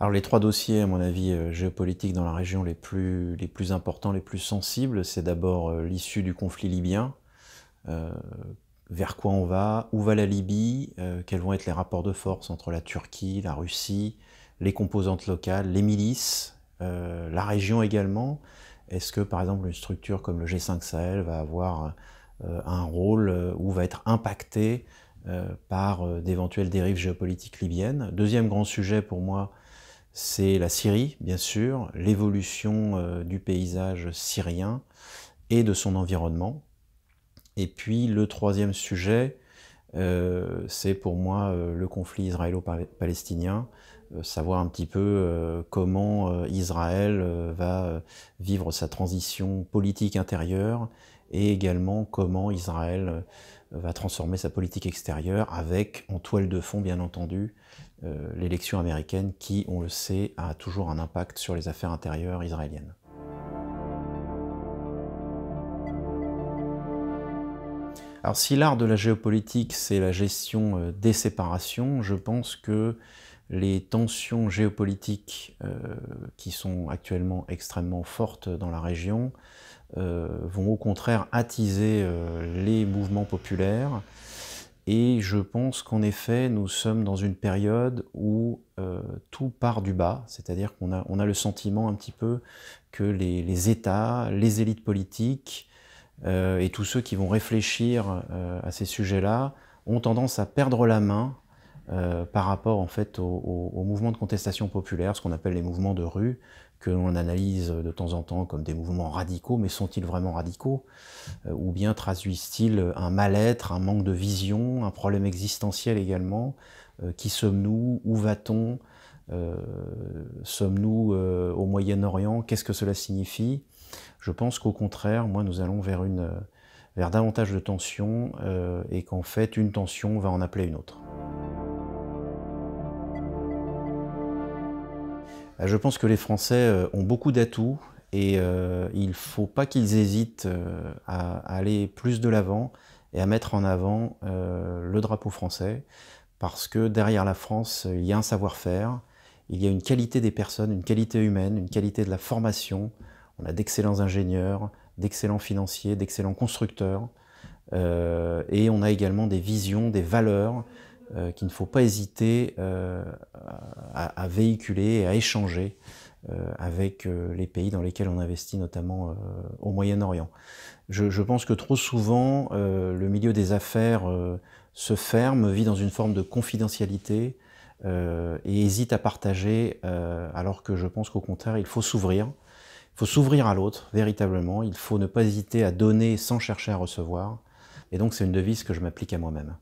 Alors les trois dossiers, à mon avis, géopolitiques dans la région les plus importants, les plus sensibles, c'est d'abord l'issue du conflit libyen. Euh, Vers quoi on va? Où va la Libye? Quels vont être les rapports de force entre la Turquie, la Russie, les composantes locales, les milices, la région également? Est-ce que, par exemple, une structure comme le G5 Sahel va avoir un rôle ou va être impactée par d'éventuelles dérives géopolitiques libyennes? Deuxième grand sujet pour moi, c'est la Syrie, bien sûr, l'évolution du paysage syrien et de son environnement. Et puis le troisième sujet, c'est pour moi le conflit israélo-palestinien, savoir un petit peu comment Israël va vivre sa transition politique intérieure et également comment Israël va transformer sa politique extérieure avec, en toile de fond bien entendu, l'élection américaine qui, on le sait, a toujours un impact sur les affaires intérieures israéliennes. Alors si l'art de la géopolitique, c'est la gestion des séparations, je pense que les tensions géopolitiques qui sont actuellement extrêmement fortes dans la région vont au contraire attiser les mouvements populaires. Et je pense qu'en effet, nous sommes dans une période où tout part du bas, c'est-à-dire qu'on a le sentiment un petit peu que les États, les élites politiques et tous ceux qui vont réfléchir à ces sujets-là ont tendance à perdre la main par rapport en fait aux mouvements de contestation populaire, ce qu'on appelle les mouvements de rue, que l'on analyse de temps en temps comme des mouvements radicaux, mais sont-ils vraiment radicaux? Ou bien traduisent-ils un mal-être, un manque de vision, un problème existentiel également? Qui sommes-nous? Où va-t-on? Sommes-nous au Moyen-Orient? Qu'est-ce que cela signifie? Je pense qu'au contraire, moi, nous allons vers davantage de tensions et qu'en fait, une tension va en appeler une autre. Je pense que les Français ont beaucoup d'atouts et il ne faut pas qu'ils hésitent à aller plus de l'avant et à mettre en avant le drapeau français, parce que derrière la France, il y a un savoir-faire, il y a une qualité des personnes, une qualité humaine, une qualité de la formation. On a d'excellents ingénieurs, d'excellents financiers, d'excellents constructeurs, et on a également des visions, des valeurs qu'il ne faut pas hésiter à véhiculer et à échanger avec les pays dans lesquels on investit, notamment au Moyen-Orient. Je pense que trop souvent, le milieu des affaires se ferme, vit dans une forme de confidentialité et hésite à partager, alors que je pense qu'au contraire, il faut s'ouvrir. Il faut s'ouvrir à l'autre, véritablement. Il faut ne pas hésiter à donner sans chercher à recevoir. Et donc, c'est une devise que je m'applique à moi-même.